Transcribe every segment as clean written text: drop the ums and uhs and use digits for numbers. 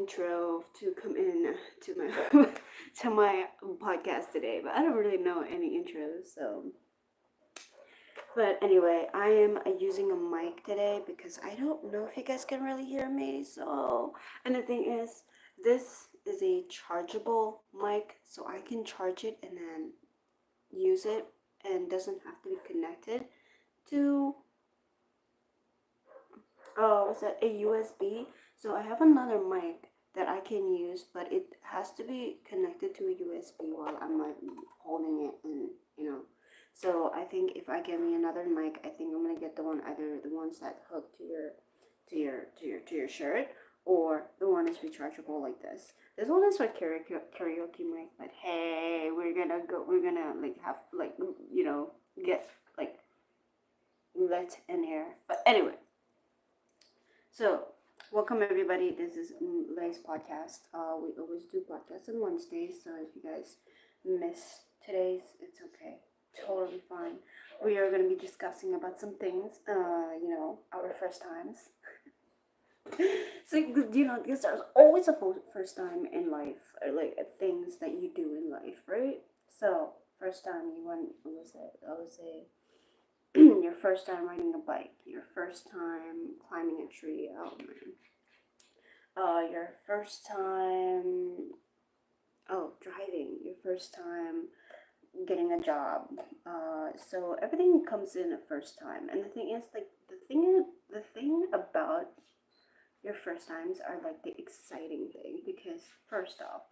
intro to come in to my to my podcast today, but I don't really know any intros. But anyway, I am using a mic today because I don't know if you guys can really hear me. And the thing is, this is a chargeable mic, so I can charge it and then use it, and doesn't have to be connected to what's that, a USB. So I have another mic that I can use, but it has to be connected to a USB while I'm like holding it, and so I think if I get me another mic, I think I'm gonna get the one, either the ones that hook to your shirt, or the one is rechargeable like this. This one is for karaoke mic, but hey, we're gonna like have like get like let in here. But anyway, so, welcome everybody. This is Lay's podcast. We always do podcasts on Wednesdays, so if you guys miss today's, it's okay. Totally fine. We are going to be discussing about some things, our first times. So, because there's always a first time in life, or like things that you do in life, right? So, first time you went, what was it? I would say your first time riding a bike, your first time climbing a tree. Oh man. Your first time, driving, your first time getting a job. So everything comes in at first time, and the thing is, like, the thing about your first times are like the exciting thing, because first off,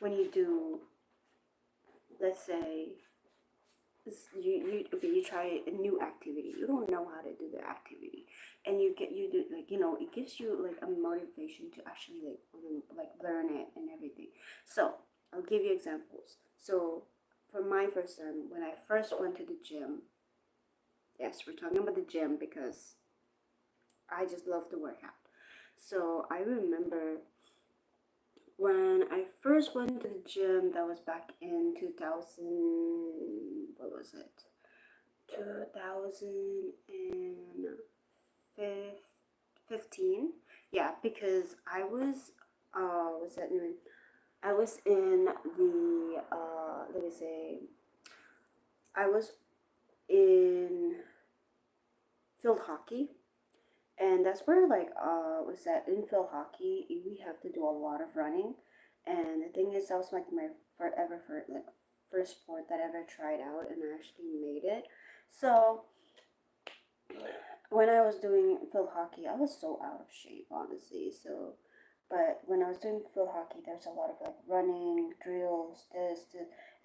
when you do, let's say, you try a new activity, you don't know how to do the activity, and you do, like, it gives you like a motivation to actually learn it and everything. So I'll give you examples. So for my first time, when I first went to the gym, yes, we're talking about the gym because I just love to work out. So I remember when I first went to the gym, that was back in 2000, what was it? 2015. Yeah, because I was that new? I was in the, let me say, I was in field hockey, and that's where, like, was that in field hockey we have to do a lot of running. And the thing is, that was like my first sport that I ever tried out and I actually made it. So when I was doing field hockey, I was so out of shape, honestly. But when I was doing field hockey, there's a lot of like running drills, this,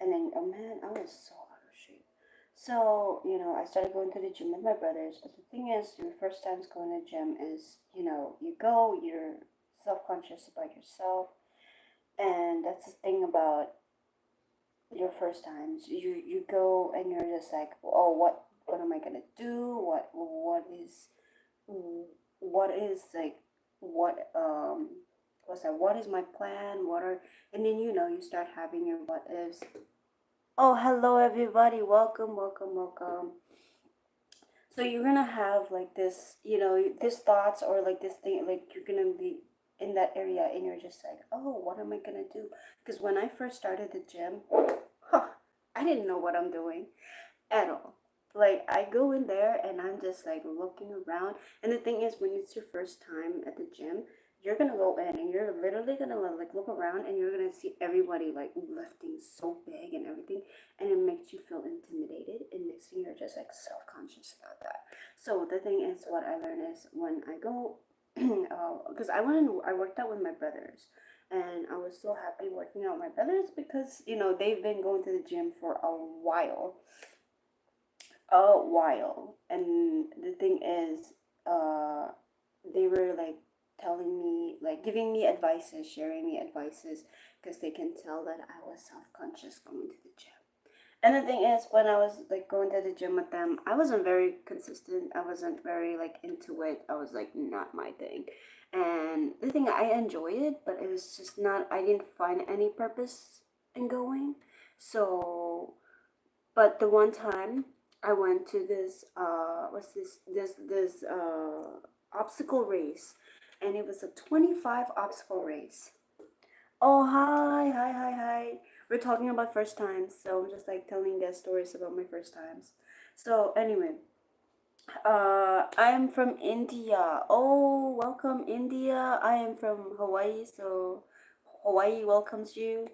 and then, oh man, I was so out of shape. So, I started going to the gym with my brothers. But the thing is, your first times going to the gym is, you go, you're self conscious about yourself. And that's the thing about your first times. You go and you're just like, oh, what am I gonna do? What is like what's that? What is my plan? And then you start having your what ifs. Oh, hello everybody. Welcome. So you're gonna have like this, this thoughts, or like this thing, like you're gonna be in that area and you're just like, oh, what am I gonna do? Because when I first started the gym, huh, I didn't know what I'm doing at all. Like, I go in there and I'm just like looking around. And the thing is, when it's your first time at the gym, you're gonna go in and you're literally gonna like look around, and you're gonna see everybody like lifting so big and everything, and it makes you feel intimidated. And next thing, you're just like self conscious about that. So the thing is, what I learned is when I go, because I worked out with my brothers, and I was so happy working out with my brothers because they've been going to the gym for a while. And the thing is, uh they were like telling me, like giving me advices, sharing me advices, because they can tell that I was self-conscious going to the gym. And the thing is, when I was like going to the gym with them, I wasn't very consistent. I wasn't very like into it. I was like, not my thing. And the thing, I enjoy it, but it was just not, I didn't find any purpose in going. So, but the one time I went to this what's this obstacle race, and it was a 25 obstacle race. Oh, hi, hi, hi, hi. We're talking about first times, so I'm just like telling guest stories about my first times. So, anyway, I'm from India. Oh, welcome, India. I am from Hawaii, so Hawaii welcomes you.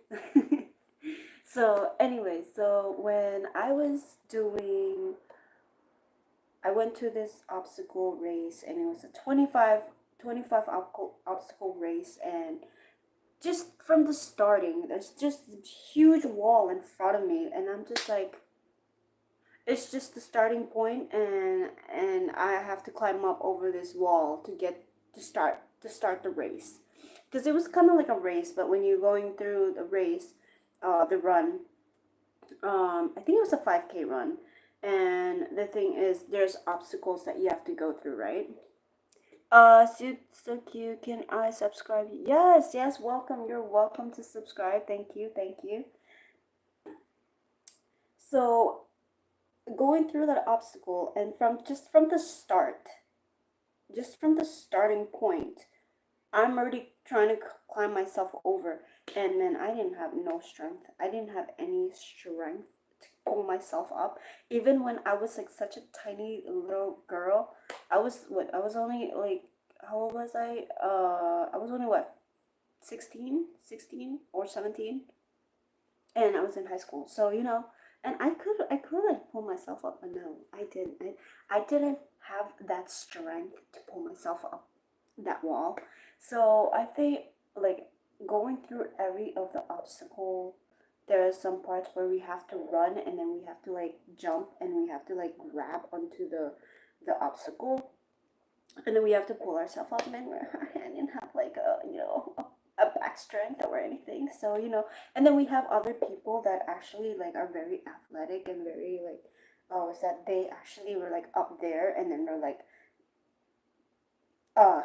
So, anyway, so when I was doing, I went to this obstacle race, and it was a 25 obstacle race, and just from the starting, there's just this huge wall in front of me, and I'm just like, it's just the starting point, and I have to climb up over this wall to get to start the race, because it was kind of like a race, but when you're going through the race, the run, I think it was a 5K run, and the thing is, there's obstacles that you have to go through, right? So cute. Can I subscribe? Yes, yes. Welcome. You're welcome to subscribe. Thank you. Thank you. So going through that obstacle, and from the start, just from the starting point, I'm already trying to climb myself over, and then I didn't have no strength. I didn't have any strength to pull myself up. Even when I was like such a tiny little girl, I was what? I was only like, how old was I? I was only what, 16 or 17, and I was in high school. So, and I could like pull myself up, but no, I didn't. I didn't have that strength to pull myself up that wall. So I think, like, going through every of the obstacle, there are some parts where we have to run, and then we have to like jump, and we have to like grab onto the obstacle, and then we have to pull ourselves up, and I didn't have like a back strength or anything. So, and then we have other people that actually like are very athletic and very like, oh, is that they actually were like up there, and then they're like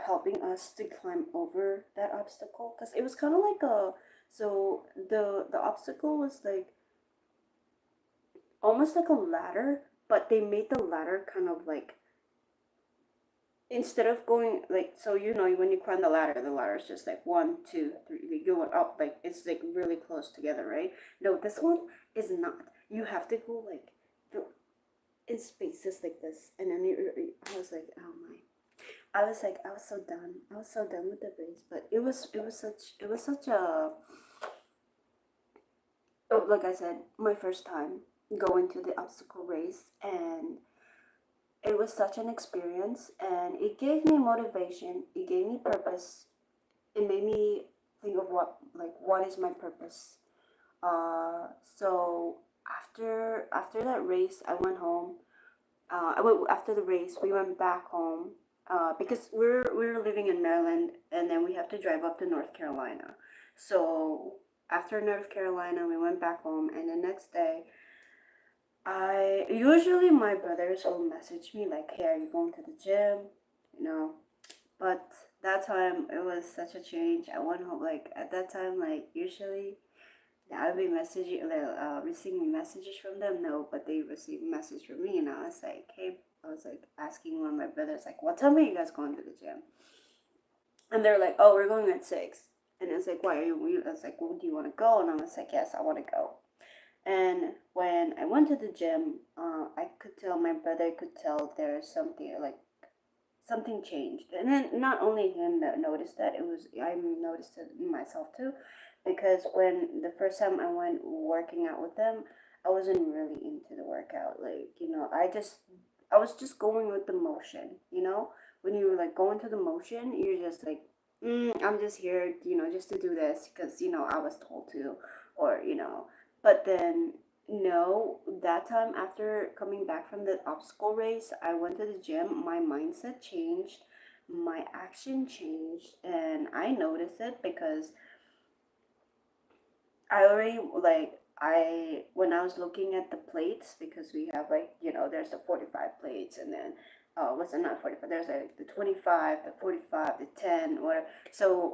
helping us to climb over that obstacle, because it was kind of like a, so the obstacle was like almost like a ladder, but they made the ladder kind of like, instead of going like, so when you climb the ladder is just like one, two, three, like going up, like it's like really close together, right? No, this one is not. You have to go like in spaces like this, and then I was like, oh my. I was so done. I was so done with the race, but it was such a, oh, like I said, my first time going to the obstacle race, and it was such an experience, and it gave me motivation, it gave me purpose, it made me think of what is my purpose. So after that race, I went home. After the race, we went back home, because we're living in Maryland, and then we have to drive up to North Carolina. So after North Carolina, we went back home, and the next day, I usually my brothers will message me like, "Hey, are you going to the gym?" You know, but that time it was such a change. I went home like at that time, like usually I would be messaging, like, receiving messages from them. No, but they received a message from me, and I was like, "Hey," I was like asking one of my brothers, like, "What time are you guys going to the gym?" And they're like, "Oh, we're going at 6." And it's like, "Why are you?" I was like, "Well, do you want to go?" And I was like, "Yes, I want to go." And when I went to the gym, I could tell, my brother could tell there's something like something changed. And then not only him that noticed that, it was I noticed it in myself too, because when the first time I went working out with them, I wasn't really into the workout. Like, I was just going with the motion. When you were like going to the motion, you're just like, I'm just here, just to do this because I was told to, or but then, no, that time after coming back from the obstacle race, I went to the gym. My mindset changed, my action changed, and I noticed it because I already like I when I was looking at the plates, because we have like, there's the 45 plates, and then what's it, not 45, there's like the 25, the 45, the 10, whatever. So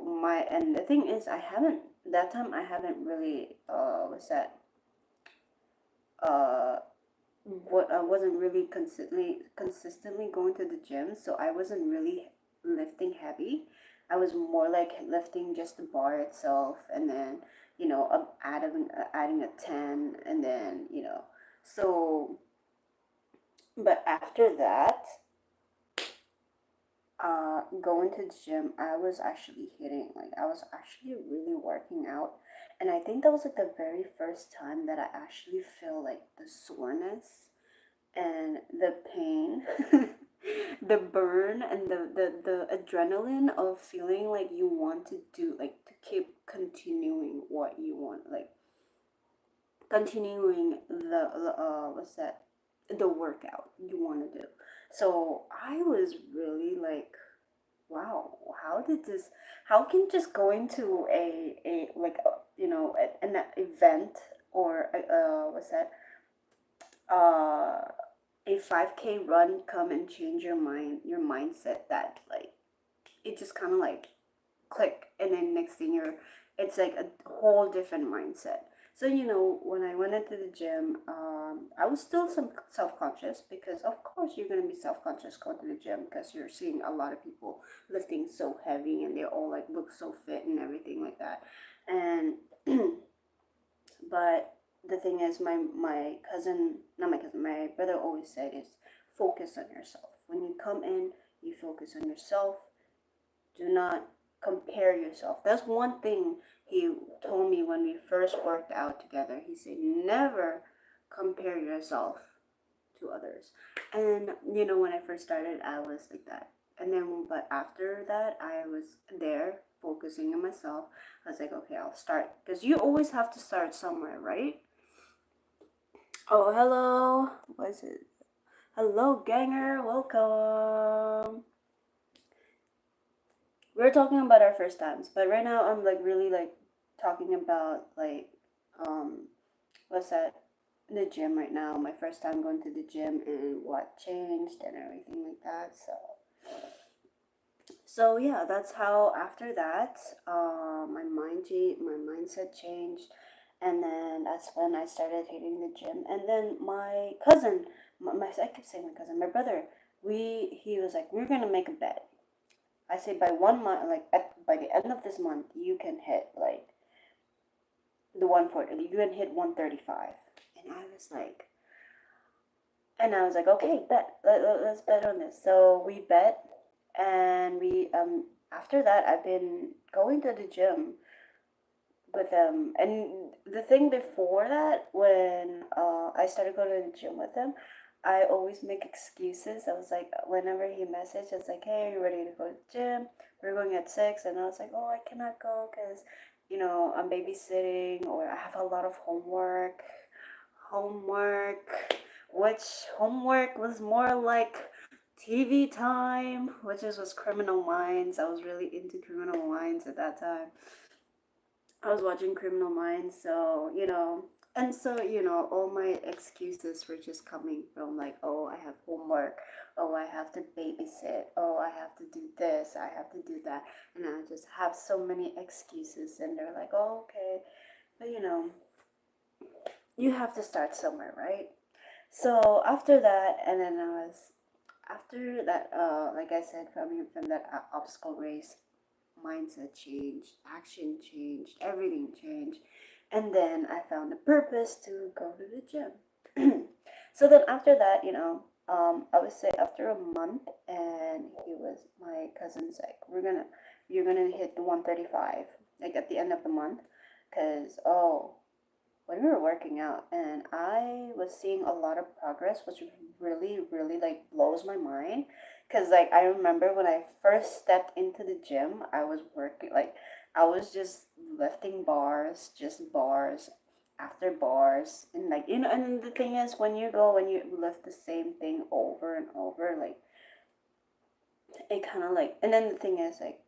and the thing is, I haven't really what's that uh what I wasn't really consistently going to the gym, so I wasn't really lifting heavy. I was more like lifting just the bar itself, and then adding a 10, and then so. But after that, going to the gym, I was actually hitting, like, I was actually really working out. And I think that was like the very first time that I actually feel like the soreness and the pain, the burn, and the adrenaline of feeling like you want to do, like, to keep continuing what you want, like, continuing what's that? The workout you want to do. So I was really like, wow, how can just going to a like an event, or what's that, uh a 5K run come and change your mindset, that like it just kind of like click, and then next thing it's like a whole different mindset. So when I went into the gym, I was still some self-conscious, because of course you're going to be self-conscious going to the gym, because you're seeing a lot of people lifting so heavy, and they all like look so fit and everything like that. And but the thing is, my cousin, not my cousin, my brother always said is, focus on yourself. When you come in, you focus on yourself. Do not compare yourself. That's one thing he told me when we first worked out together. He said, never compare yourself to others. And when I first started, I was like that. And then, but after that, I was there focusing on myself. I was like, okay, I'll start. Because you always have to start somewhere, right? Oh, hello. What is it? Hello, ganger. Welcome. We're talking about our first times, but right now I'm like really like talking about like um what's that, the gym right now. My first time going to the gym and what changed and everything like that. So yeah, that's how after that my mindset changed, and then that's when I started hitting the gym. And then my cousin, I keep saying my cousin, my brother, he was like, we're gonna make a bet. I say by 1 month, like by the end of this month, you can hit like the 140. You can hit 135. And I was like, okay, bet. Let's bet on this. So we bet, and we after that, I've been going to the gym with them. And the thing before that, when I started going to the gym with him, I always make excuses. I was like, whenever he messaged, I was like, hey, are you ready to go to the gym? We're going at 6. And I was like, oh, I cannot go because, I'm babysitting, or I have a lot of homework, which homework was more like TV time, was Criminal Minds. I was really into Criminal Minds at that time. I was watching Criminal Minds, so all my excuses were just coming from like, oh, I have homework, oh, I have to babysit, oh, I have to do this, I have to do that, and I just have so many excuses, and they're like, oh, okay, but you have to start somewhere, right? So after that, and then after that, like I said, coming from that obstacle race, mindset changed, action changed, everything changed. And then I found a purpose to go to the gym. So then after that, I would say after a month, and my cousin's like, you're gonna hit the 135, like at the end of the month. Cause, oh, when we were working out, and I was seeing a lot of progress, which really, really like blows my mind. Cause like I remember when I first stepped into the gym, I was working like I was just lifting bars, just bars after bars, and like and the thing is, when you lift the same thing over and over, like it kind of like, and then the thing is like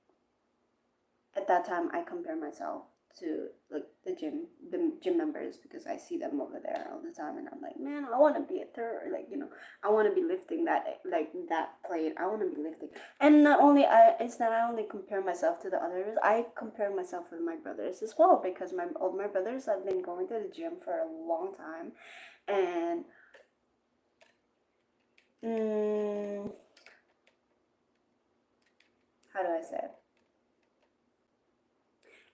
at that time I compare myself to like the gym members, because I see them over there all the time, and I'm like, man, I want to be a third, like I want to be lifting that, like that plate. I want to be lifting. And not only it's not I only compare myself to the others, I compare myself with my brothers as well, because all my brothers have been going to the gym for a long time. And how do I say it?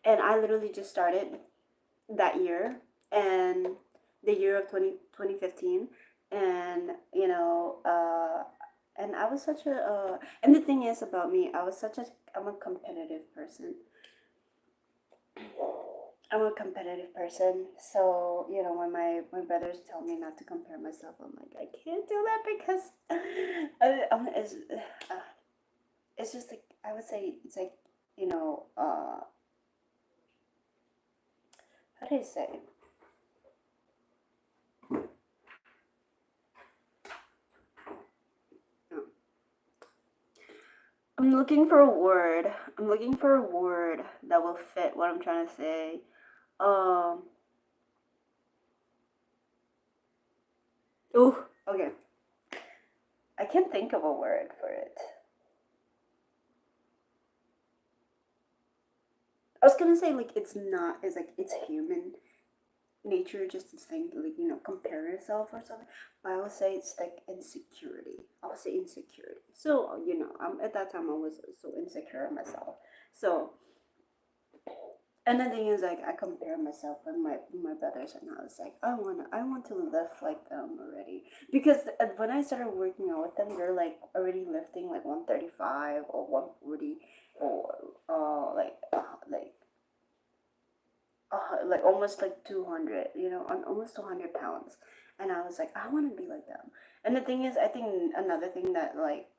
And I literally just started that year, and the year of 2015. And and I was such a and the thing is about me, I'm a competitive person. I'm a competitive person, so when my brothers tell me not to compare myself, I'm like, I can't do that because it's just like, I would say it's like, you know uh how do you say, I'm looking for a word. I'm looking for a word that will fit what I'm trying to say. Um. Oh, okay. I can't think of a word for it. I was gonna say like it's not. It's like it's human nature just to think like compare yourself or something. But I would say it's like insecurity. I would say insecurity. So at that time I was so insecure of myself. So, and the thing is, like, I compare myself with my brothers, and I was like, I want to lift like them already. Because when I started working out with them, they're like already lifting like 135 or 140, or like almost like 200, on almost 200 pounds. And I was like, I want to be like them. And the thing is, I think another thing that, like,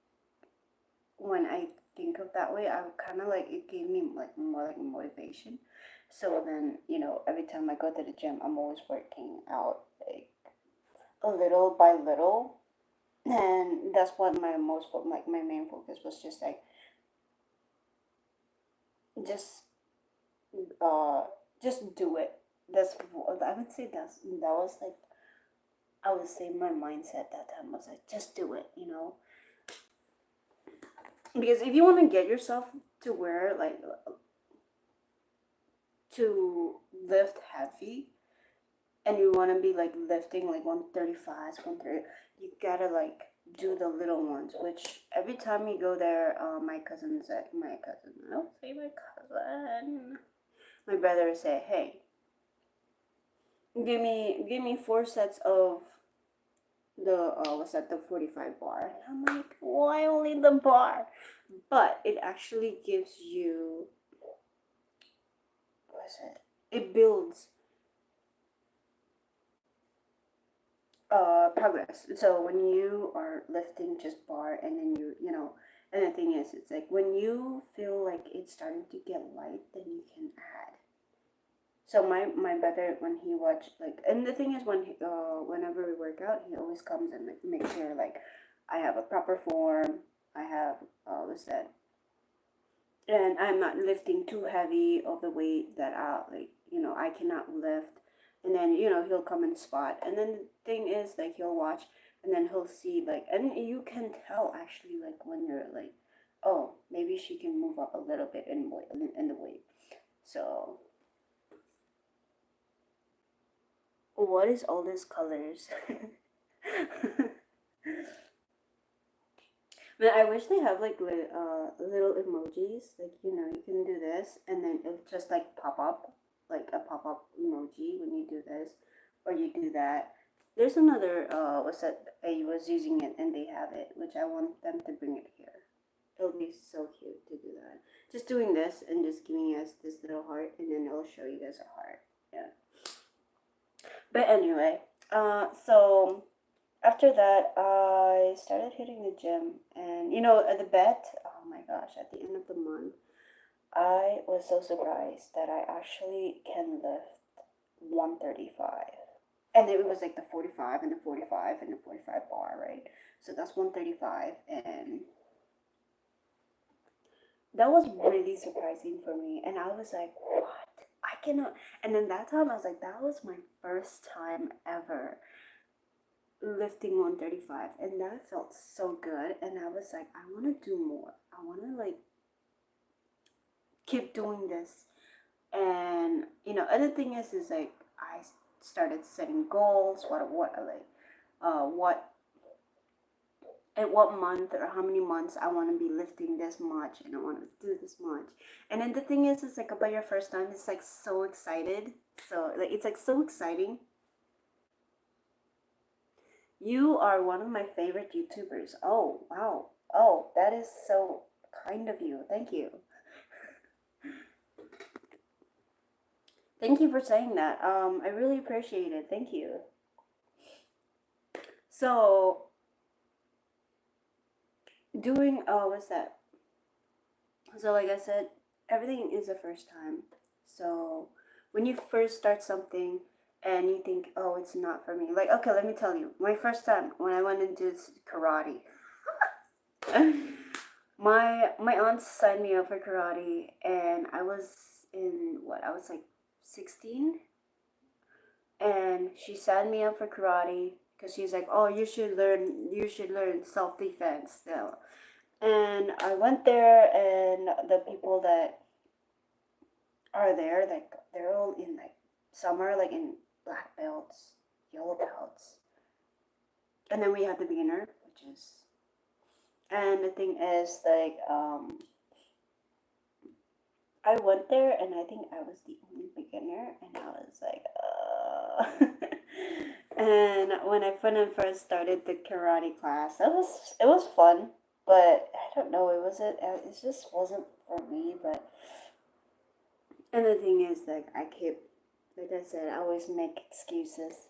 when I think of that way, I kind of like, it gave me like more like motivation. So then, every time I go to the gym, I'm always working out like a little by little. And that's what like my main focus was, just like, just, uh, just do it. I would say that was like, I would say my mindset that time was like, just do it. Because if you want to get yourself to where, like, to lift heavy, and you want to be like lifting like 135, 130, you gotta like do the little ones, which every time you go there, I'll say my cousin, my brother say, hey, give me 4 sets of the what's that, the 45 bar. And I'm like, why only the bar? But it actually gives you, what's it builds progress. So when you are lifting just bar, and then and the thing is, it's like when you feel like it's starting to get light, then you can add. So my brother, when he watch, like, and the thing is, whenever we work out, he always comes and like make sure like I have a proper form. I have, what's that, and I'm not lifting too heavy of the weight that I cannot lift. And then he'll come and spot, and then the thing is, like, he'll watch, and then he'll see, like, and you can tell actually, like, when you're like, oh, maybe she can move up a little bit in weight, in the weight. So what is all these colors? But I wish they have like little emojis. Like, you can do this, and then it'll just like pop up, like a pop up emoji when you do this, or you do that. There's another what's that? I was using it, and they have it, which I want them to bring it here. It'll be so cute to do that. Just doing this and just giving us this little heart, and then it'll show you guys a heart. Yeah. But anyway, so after that, I started hitting the gym, and at the bet, oh my gosh, at the end of the month, I was so surprised that I actually can lift 135. And it was like the 45 and the 45 and the 45 bar, right? So that's 135, and that was really surprising for me. And I was like, what? I cannot. And then that time, I was like, that was my first time ever lifting 135, and that felt so good. And I was like, I want to do more. I want to like keep doing this. And other thing is like, I started setting goals, what like what at what month or how many months I want to be lifting this much and I want to do this much. And then the thing is, it's like about your first time, it's like so excited. So like it's like so exciting. You are one of my favorite YouTubers. Oh, wow. Oh, that is so kind of you. Thank you. Thank you for saying that. I really appreciate it. Thank you. So, doing, oh, what's that? So, like I said, everything is a first time. So, when you first start something and you think, oh, it's not for me. Like, okay, let me tell you. My first time when I went into karate, my aunt signed me up for karate, and I was in what? I was like 16, and she signed me up for karate because she's like, "Oh, you should learn self defense now." And I went there, and the people that are there, like they're all in like some are like in black belts, yellow belts, and then we have the beginner, which is. And the thing is, like, I went there and I think I was the only beginner, and I was like, and when I first started the karate class, it was fun, but I don't know, it just wasn't for me. But and the thing is, like I said, I always make excuses.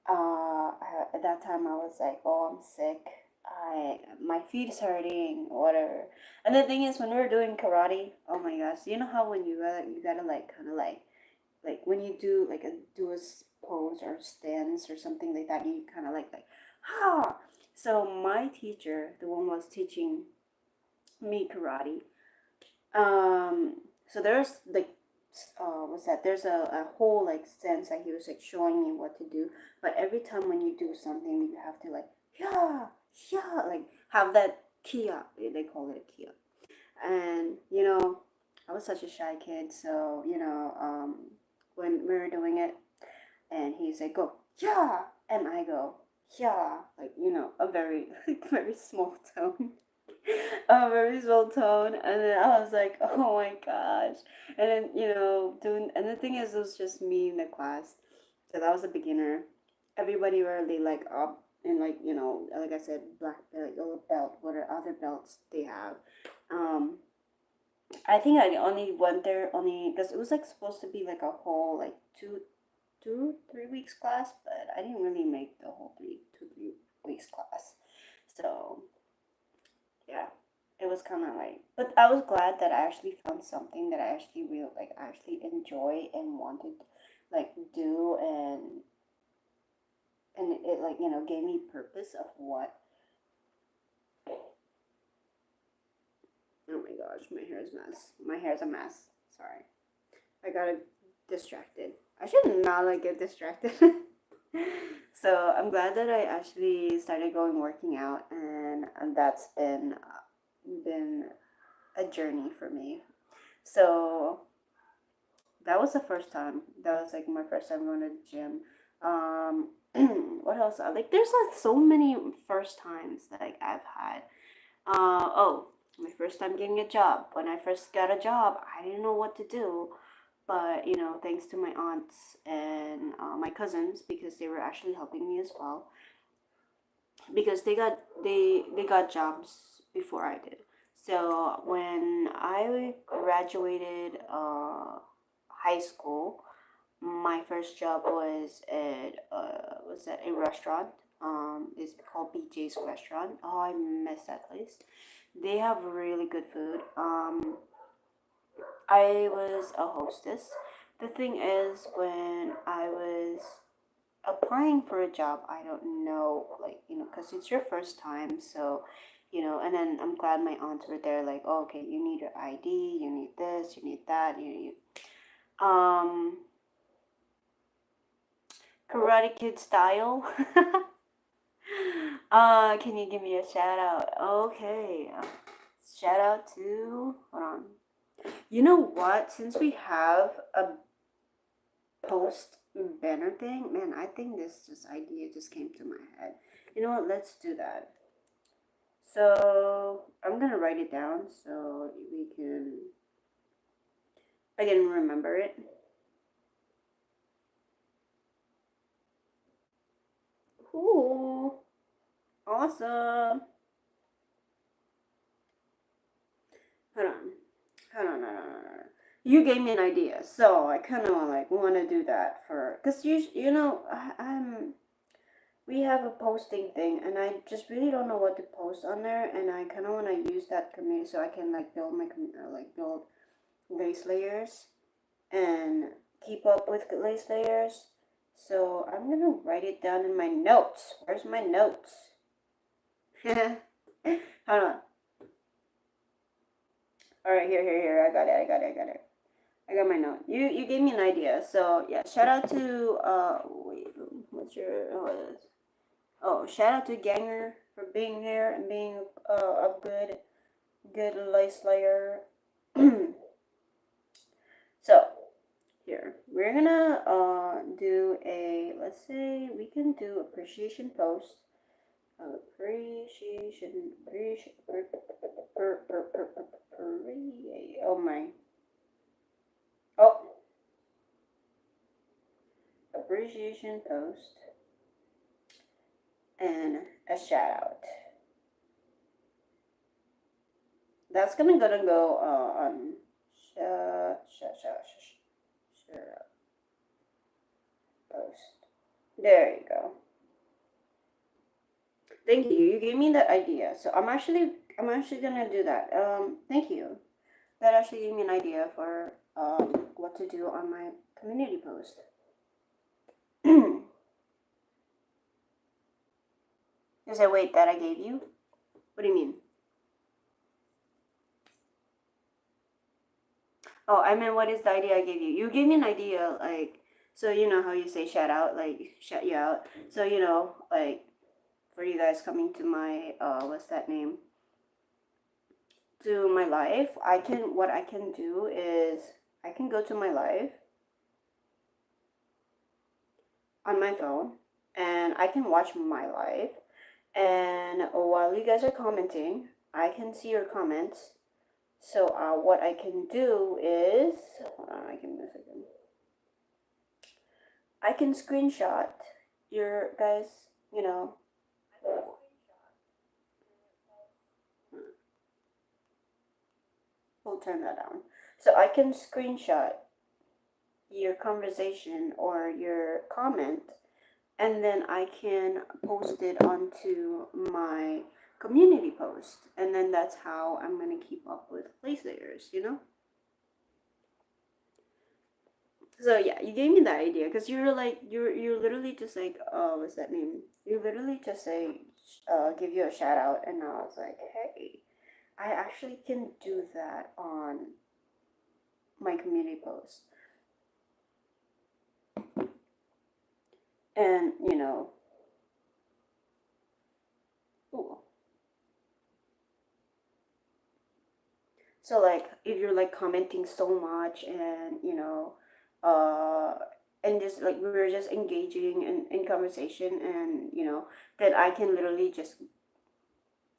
At that time I was like, oh, I'm sick. My feet is hurting, whatever. And the thing is, when we were doing karate, oh my gosh, you know how when you gotta like kind of like when you do like pose or stance or something like that, you kind of like ha. So my teacher, the one was teaching me karate, so there's like what's that? There's a whole like sense that he was like showing me what to do. But every time when you do something, you have to like yeah, yeah, like have that kia. They call it a kia. And I was such a shy kid, so when we were doing it, and he's like go yeah, and I go yeah, like a very like very small tone. A very small tone, and then I was like, oh my gosh. And then doing, and the thing is, it was just me in the class because I was a beginner. Everybody really like up in like like I said, black belt, yellow belt, what are other belts they have. um I think I only went there only because it was like supposed to be like a whole like 3 weeks class, but I didn't really make the whole 3 weeks class. So yeah, it was kind of like, but I was glad that I actually found something that I actually real like I actually enjoy and wanted like do, and it like gave me purpose of what. Oh my gosh, my hair is a mess. My hair's a mess. Sorry, I got distracted. I should not like get distracted. So I'm glad that I actually started going working out, and that's been a journey for me. So that was the first time. That was like my first time going to the gym. Um, what else? Like, there's like so many first times that like I've had. Oh, my first time getting a job. When I first got a job, I didn't know what to do, but thanks to my aunts and my cousins, because they were actually helping me as well, because they got jobs before I did. So when I graduated high school, my first job was at a restaurant. It's called BJ's Restaurant. Oh, I miss that place. They have really good food. I was a hostess. The thing is, when I was applying for a job, I don't know, like, because it's your first time, so, and then I'm glad my aunts were there, like, oh, okay, you need your ID, you need this, you need that, Karate Kid style. Can you give me a shout out? Okay, shout out to, hold on. You know what? Since we have a post banner thing, man, I think this idea just came to my head. You know what? Let's do that. So I'm gonna write it down so I can remember it. Ooh, awesome. Hold on. Hold on. You gave me an idea, so I kind of like want to do that for, cause you know I'm we have a posting thing, and I just really don't know what to post on there, and I kind of want to use that community so I can like build build lace layers and keep up with lace layers. So I'm gonna write it down in my notes. Where's my notes? Hold on. All right, here. I got it. I got my note. You gave me an idea. So yeah, shout out to wait, what's your shout out to Ganger for being here and being a good lace layer. So here we're gonna do a, let's say we can do appreciation post. Appreciation oh my, oh, appreciation post and a shout out. That's gonna go on shout post. There you go. Thank you. You gave me that idea, so I'm actually gonna do that. Thank you. That actually gave me an idea for what to do on my community post. Is it wait that I gave you? What do you mean? Oh, I mean, what is the idea I gave you? You gave me an idea, like, so you know how you say shout out, like, shout you out. So, you know, like, for you guys coming to my, what's that name? To my live, what I can do is, I can go to my live on my phone, and I can watch my live. And while you guys are commenting, I can see your comments. So, what I can do is, hold on, I can miss again. I can screenshot your guys, you know. We'll turn that down. So I can screenshot your conversation or your comment, and then I can post it onto my community post. And then that's how I'm going to keep up with lace layers, you know? So yeah, you gave me that idea because you're like you're literally just like, what's that name? You literally just say give you a shout out, and I was like, hey, I actually can do that on my community post, and you know, ooh. So like if you're like commenting so much, and you know, uh and just like we were just engaging in conversation, and you know, that I can literally just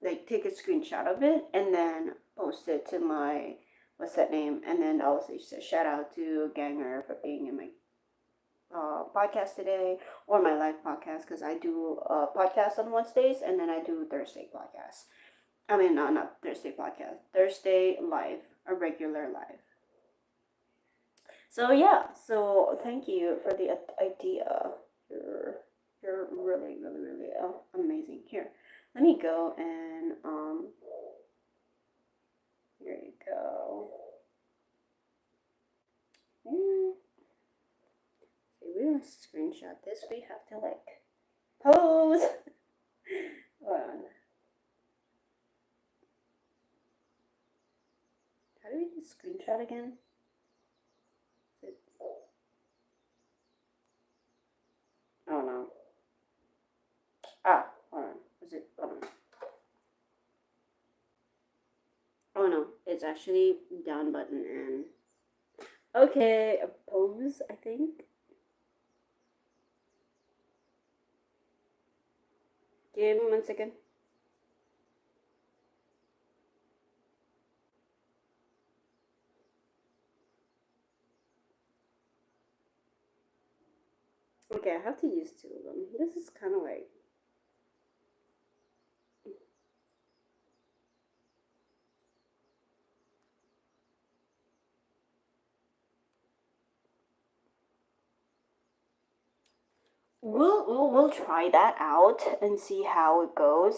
like take a screenshot of it and then post it to my, what's that name, and then also just a shout out to Ganger for being in my podcast today, or my live podcast, because I do a podcast on Wednesdays, and then I do Thursday podcast. I mean, no, not Thursday podcast, Thursday live, a regular live. So yeah, so thank you for the idea. You're you're really amazing. Here, let me go and here you go. See, we don't screenshot this. We have to like pose. Hold on. How do we do screenshot again? Oh no. Ah, hold on. Was it? Hold on. Oh no, it's actually down button and okay, a pose, I think. Give me 1 second. Okay, I have to use two of them. This is kind of like. We'll try that out and see how it goes.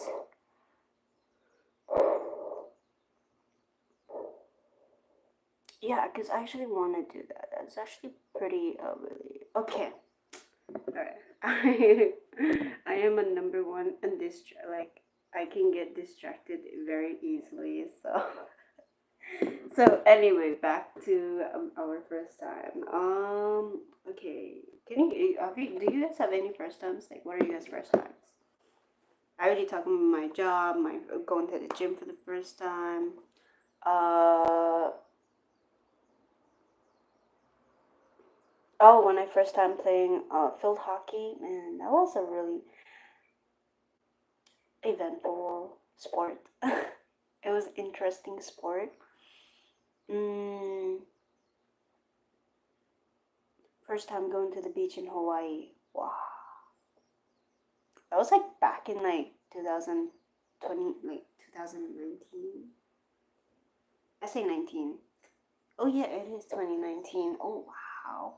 Yeah, because I actually want to do that. That's actually pretty really okay. Alright. I am a number one in this like I can get distracted very easily, so so anyway, back to our first time. Okay. Can do you guys have any first times? Like what are you guys first times? I already talked about my job, my going to the gym for the first time. Uh oh, when I first time playing field hockey, man, that was a really eventful sport. It was interesting sport. Mm, first time going to the beach in Hawaii. Wow, that was like back in like 2020, like 2019. I say 19. Oh yeah, it is 2019. Oh wow.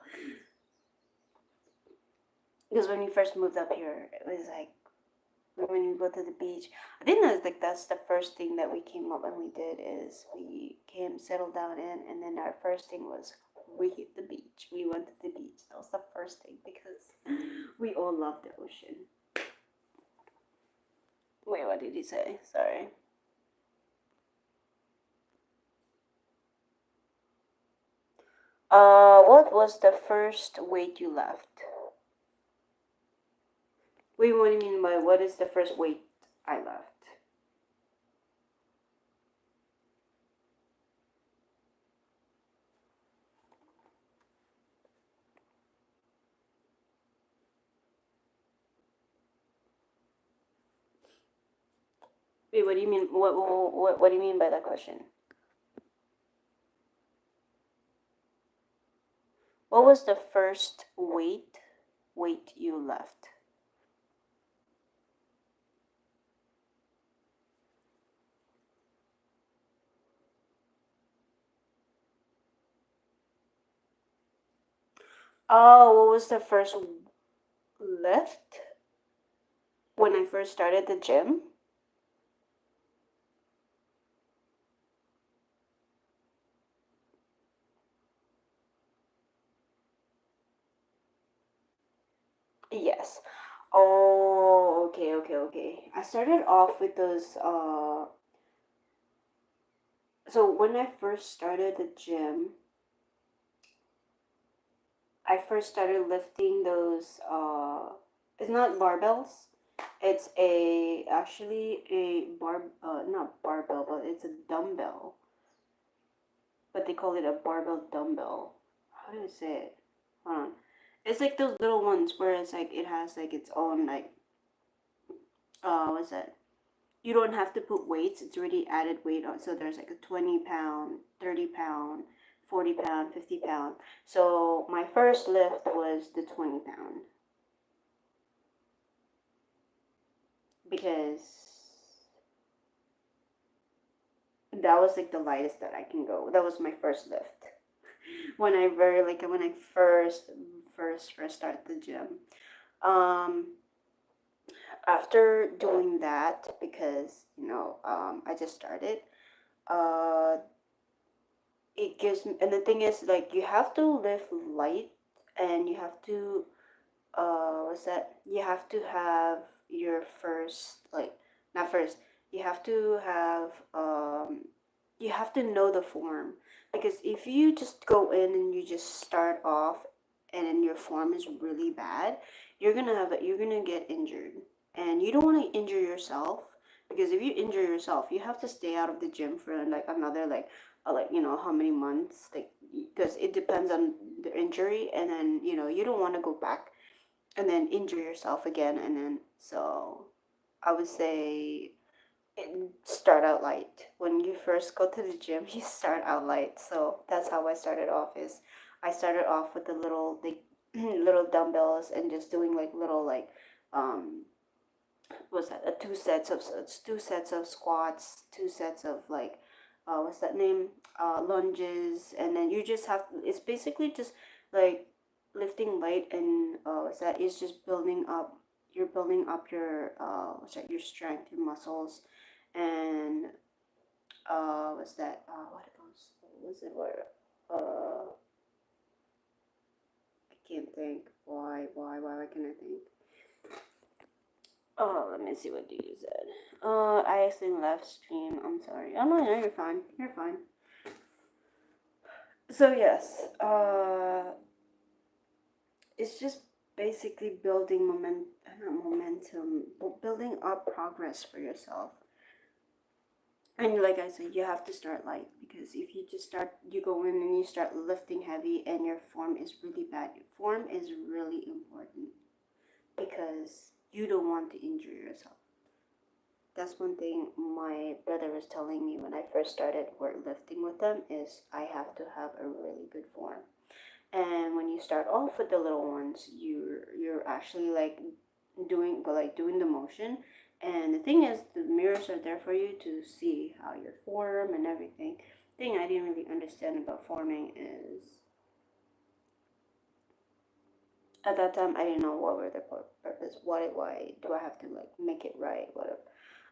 Because when we first moved up here, it was like when we go to the beach. I think that's the first thing that we came up and we did is we came settled down in, and then our first thing was we hit the beach. We went to the beach. That was the first thing because we all love the ocean. Wait, what did he say? Sorry. What was the first weight you left? Wait, what do you mean by what is the first weight I left? Wait, what do you mean? What do you mean by that question? What was the first weight you left? Oh, what was the first lift when I first started the gym? Yes. Oh, okay, okay, okay. I started off with those so when I first started the gym, I first started lifting those it's not barbells. It's a actually a not barbell, but it's a dumbbell. But they call it a barbell dumbbell. How do I say it? Hold on. It's like those little ones where it's like it has like its own like what's that? You don't have to put weights, it's already added weight on. So there's like a 20 pound, 30 pound, 40 pound, 50 pound. So my first lift was the 20 pound because that was like the lightest that I can go. That was my first lift. When I very like when I first started the gym. Um After doing that because I just started, uh it gives me, and the thing is like you have to lift light, and you have to what's that, you have to have your first like not first, you have to have you have to know the form, because if you just go in and you just start off and then your form is really bad, you're gonna get injured, and you don't want to injure yourself, because if you injure yourself you have to stay out of the gym for like another like how many months, like because it depends on the injury, and then you don't want to go back and then injure yourself again, and then so I would say start out light. When you first go to the gym you start out light, so that's how I started off. Is I started off with the little, little dumbbells and just doing like little like um what's that, 2 sets of squats, 2 sets of like what's that name, lunges, and then you just have, it's basically just like lifting weight, and what's that, it's just building up, you're building up your what's that, your strength, your muscles, and what's that, what else was it, where I can't think, why can't I think. Oh, let me see what you said. I accidentally left stream. I'm sorry. Oh no, you're fine. You're fine. So yes, it's just basically building momentum, but building up progress for yourself. And like I said, you have to start light, because if you just start, you go in and you start lifting heavy, and your form is really bad. Your form is really important because you don't want to injure yourself. That's one thing my brother was telling me when I first started lifting with them, is I have to have a really good form. And when you start off with the little ones, you're actually like doing the motion. And the thing is, the mirrors are there for you to see how your form and everything. Thing I didn't really understand about forming is, at that time I didn't know what were the purpose. Why do I have to like make it right? Whatever.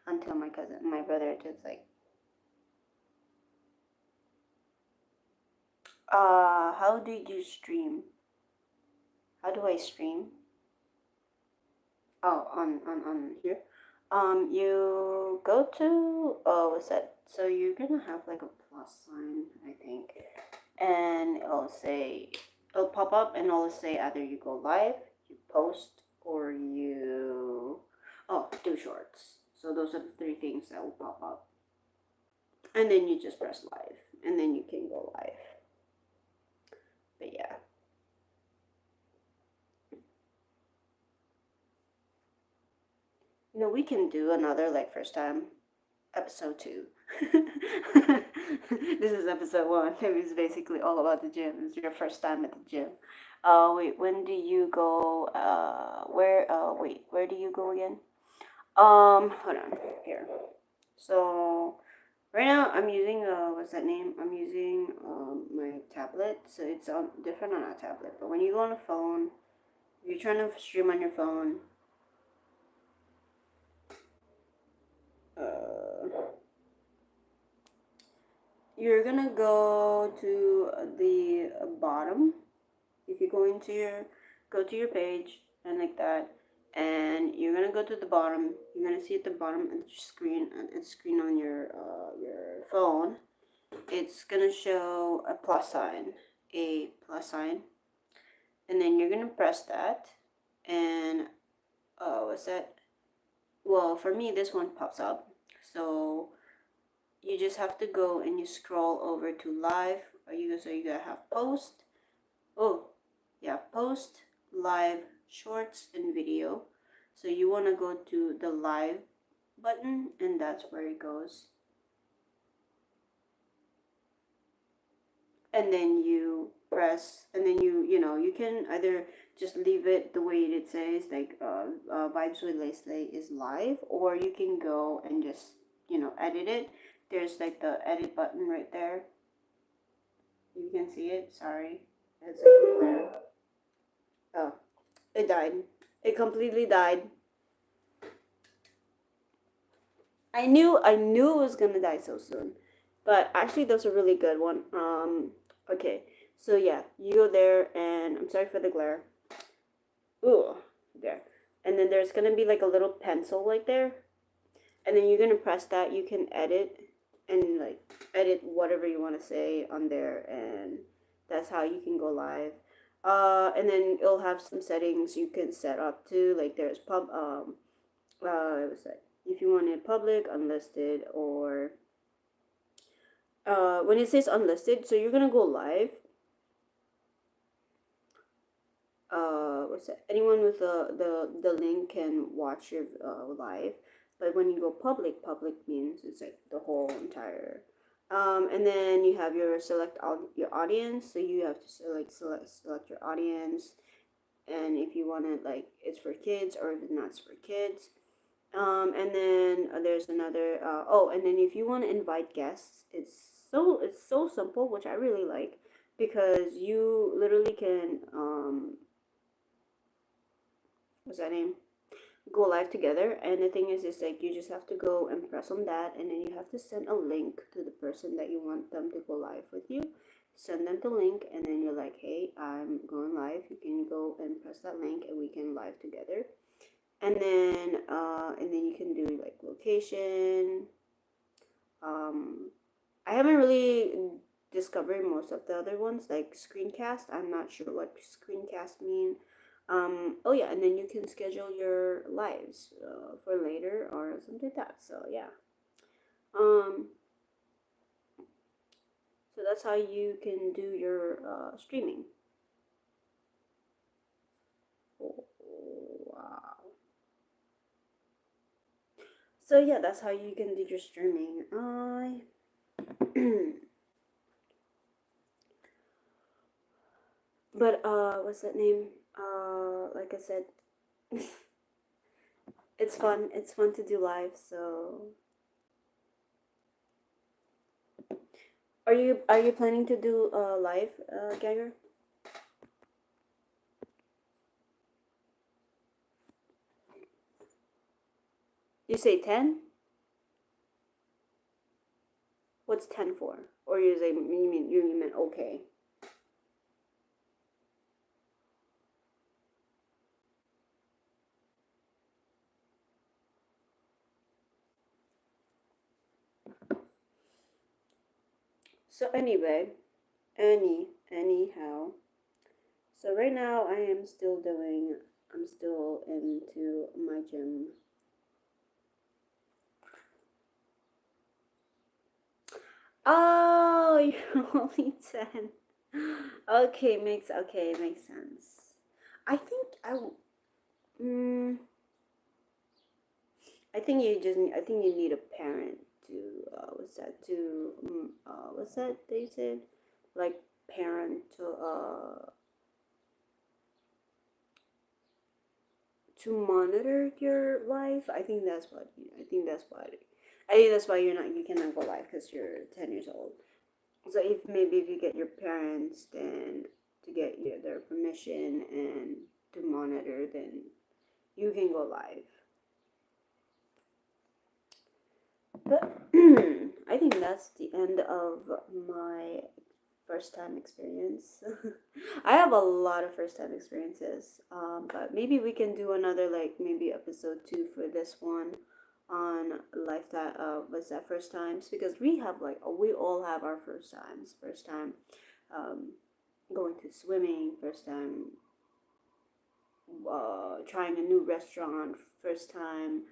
Until my brother just like, how do you stream? How do I stream? Oh, on here. You go to, what's that? So you're gonna have like a plus sign, I think, and it'll pop up, and it'll say either you go live, you post, or you, do shorts. So those are the three things that will pop up, and then you just press live, and then you can go live. But yeah. We can do another like first time episode 2. This is episode 1. It was basically all about the gym. It's your first time at the gym. Wait, when do you go? Where do you go again? Hold on here. So right now I'm using what's that name? I'm using my tablet. So it's on different on a tablet. But when you go on a phone, if you're trying to stream on your phone, uh, you're gonna go to the bottom. If you go to your page and like that, and you're gonna go to the bottom, you're gonna see at the bottom of the screen, on your phone, it's gonna show a plus sign, and then you're gonna press that, and what's that? Well, for me, this one pops up, so you just have to go and you scroll over to live, so you gotta have post. Oh, yeah, post, live, shorts, and video. So you want to go to the live button, and that's where it goes. And then you press, and then you can either just leave it the way it says, like Vibes with Leslie is live, or you can go and just edit it. There's like the edit button right there. You can see it. Sorry, it's like there. Oh, it died. It completely died. I knew it was gonna die so soon, but actually that's a really good one. Okay, so yeah, you go there, and I'm sorry for the glare. Ooh, there, and then there's gonna be like a little pencil like there, and then you're gonna press that. You can edit and like edit whatever you want to say on there, and that's how you can go live. And then it'll have some settings you can set up too. Like there's it was like if you want it public, unlisted, or when it says unlisted, so you're gonna go live. What's that? Anyone with the link can watch your live, but when you go public, public means it's like the whole entire. And then you have your select your audience, so you have to select your audience, and if you want it like it's for kids or if it's not for kids. And then there's another. Oh, and then if you want to invite guests, it's so simple, which I really like because you literally can what's that name? Go live together. And the thing is like you just have to go and press on that, and then you have to send a link to the person that you want them to go live with you. Send them the link, and then you're like, hey, I'm going live. You can go and press that link, and we can live together. And then you can do like location. I haven't really discovered most of the other ones like screencast. I'm not sure what screencast mean. Oh yeah, and then you can schedule your lives for later or something like that. So yeah. Um, so that's how you can do your streaming. Oh, wow. So yeah, that's how you can do your streaming. I but what's that name? Like I said, it's fun. It's fun to do live. So are you planning to do live, Gagger? You say 10? What's 10 for? Or you mean okay? So anyway, anyhow. So right now I'm still into my gym. Oh, you're only 10. Okay, makes sense. I think mm, I think you need a parent to what's that they said, like parent to monitor your life. I think that's why you cannot go live because you're 10 years old. So if you get your parents, then to get their permission and to monitor, then you can go live. But I think that's the end of my first time experience. I have a lot of first time experiences, but maybe we can do another, like maybe episode 2 for this one on lifetime. Was that first times? Because we all have our first times. First time um, going to swimming. First time trying a new restaurant. First time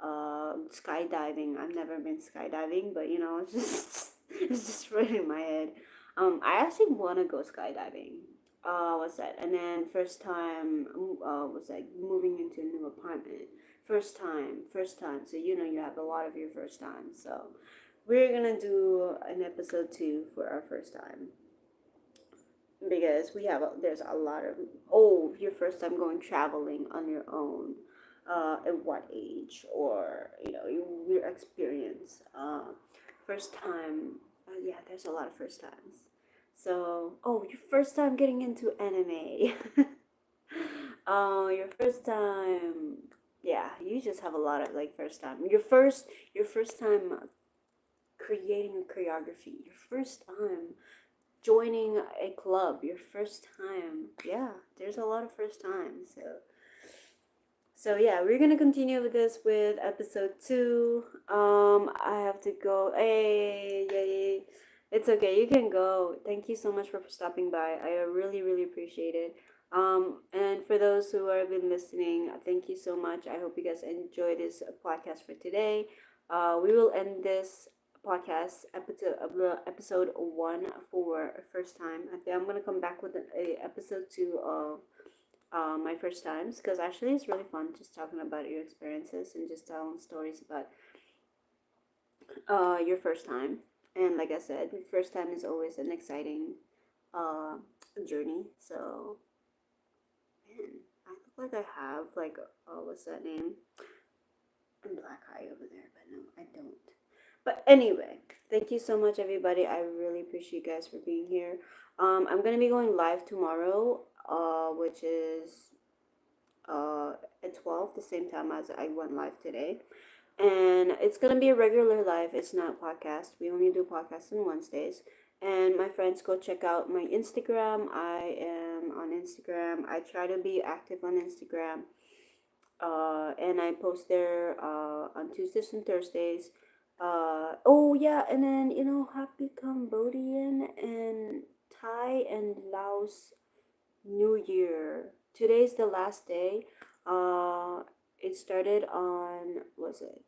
skydiving. I've never been skydiving, but it's just it's just right in my head. I actually want to go skydiving. What's that? And then first time was like moving into a new apartment. First time. So you have a lot of your first time. So we're gonna do an episode 2 for our first time because there's a lot of your first time going traveling on your own, at what age, or your experience, first time, yeah, there's a lot of first times. So your first time getting into anime. Oh, your first time, yeah, you just have a lot of like first time, your first time creating a choreography, your first time joining a club, your first time. Yeah, there's a lot of first times. So yeah, we're gonna continue with this with episode 2. I have to go. Hey, yay. It's okay, you can go. Thank you so much for stopping by. I really, really appreciate it. And for those who have been listening, thank you so much. I hope you guys enjoyed this podcast for today. We will end this podcast episode 1 for first time. I think I'm gonna come back with a episode 2 of my first times, because actually it's really fun just talking about your experiences and just telling stories about your first time. And like I said, first time is always an exciting uh, journey. So tan. I look like I have like what's that name? A black eye over there, but no, I don't. But anyway, thank you so much, everybody. I really appreciate you guys for being here. I'm gonna be going live tomorrow, which is at 12, the same time as I went live today. And it's gonna be a regular live. It's not a podcast. We only do podcasts on Wednesdays. And my friends, go check out my Instagram. I am on Instagram. I try to be active on Instagram. And I post there on Tuesdays and Thursdays. Oh yeah, and then happy Cambodian and Thai and Laos New Year. Today's the last day. It started on, was it?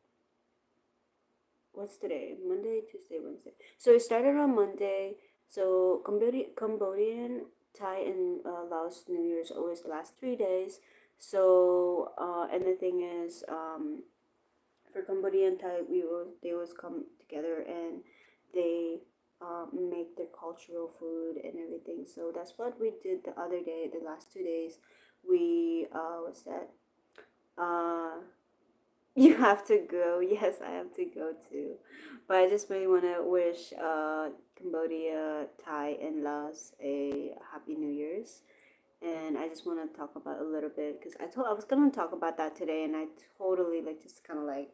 What's today? Monday, Tuesday, Wednesday. So it started on Monday. So Cambodian, Thai, and Laos New Year's always last 3 days. So and the thing is, for Cambodia and Thai, they always come together and they make their cultural food and everything. So that's what we did the other day. The last 2 days, we what's that? Uh, you have to go. Yes, I have to go too. But I just really want to wish Cambodia, Thai, and Laos a happy New Year's. And I just want to talk about a little bit because I was gonna talk about that today, and I totally like just kind of like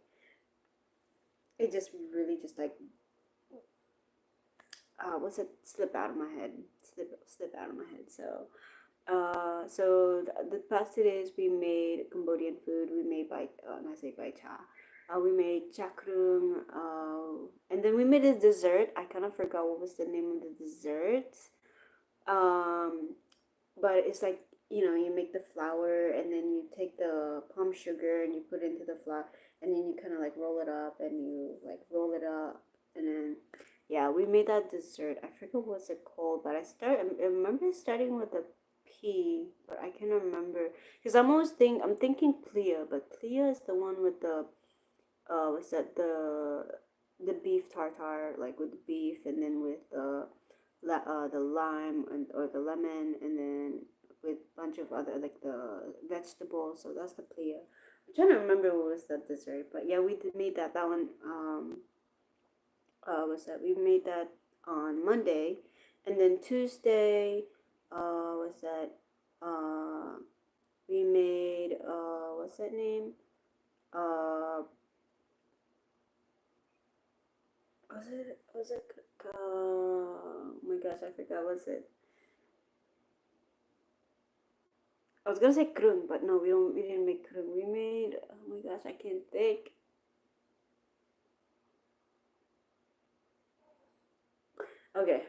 it just really just like what's it slip out of my head, slip out of my head. So the past 2 days we made Cambodian food. We made by not say by cha. We made chakrung, and then we made a dessert. I kind of forgot what was the name of the dessert. Um, but it's like you make the flour and then you take the palm sugar and you put it into the flour and then you kind of like roll it up and you like roll it up and then yeah, we made that dessert. I forget what's it called, but I remember starting with a P, but I can't remember because I'm thinking Plia, but Plia is the one with the what's that the beef tartare, like with the beef and then with the lime and or the lemon and then with a bunch of other like the vegetables. So that's the Plia. I'm trying to remember what was that dessert, but yeah, we did made that one. Was that we made that on Monday, and then Tuesday, was that we made what's that name? Was it oh my gosh, I forgot. Was it? I was gonna say krung, but no, we didn't make krung. We made, oh my gosh, I can't think. Okay,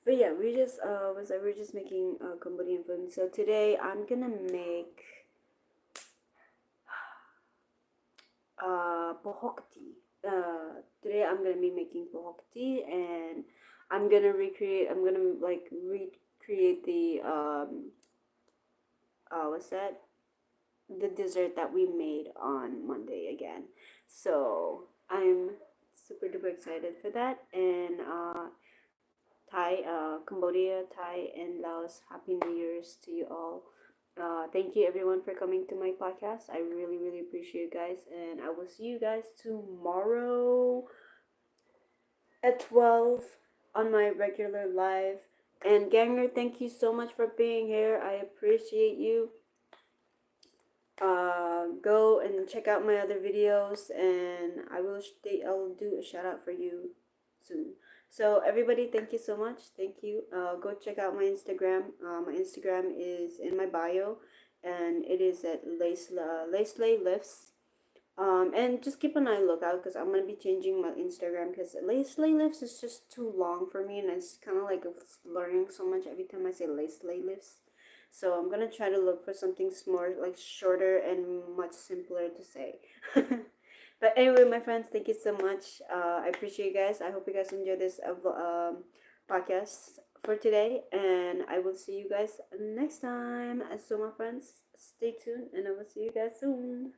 but yeah, we're just making Cambodian food. So today I'm gonna make pohok tea. Today I'm gonna be making pohok tea, and I'm gonna like recreate the what's that? The dessert that we made on Monday again. So I'm super duper excited for that. And Cambodia, Thai, and Laos, Happy New Year's to you all. Thank you everyone for coming to my podcast. I really, really appreciate you guys. And I will see you guys tomorrow at 12 on my regular live. And Ganger, thank you so much for being here. I appreciate you. Go and check out my other videos, and I'll do a shout out for you soon. So everybody, thank you so much. Thank you. Go check out my Instagram. My Instagram is in my bio, and it is at Lacely Lifts. And just keep an eye lookout because I'm gonna be changing my Instagram because Lacely Lifts is just too long for me, and it's kind of like learning so much every time I say Lacely Lifts. So I'm gonna try to look for something more like shorter and much simpler to say. But anyway, my friends, thank you so much. I appreciate you guys. I hope you guys enjoy this podcast for today, and I will see you guys next time. So my friends, stay tuned, and I will see you guys soon.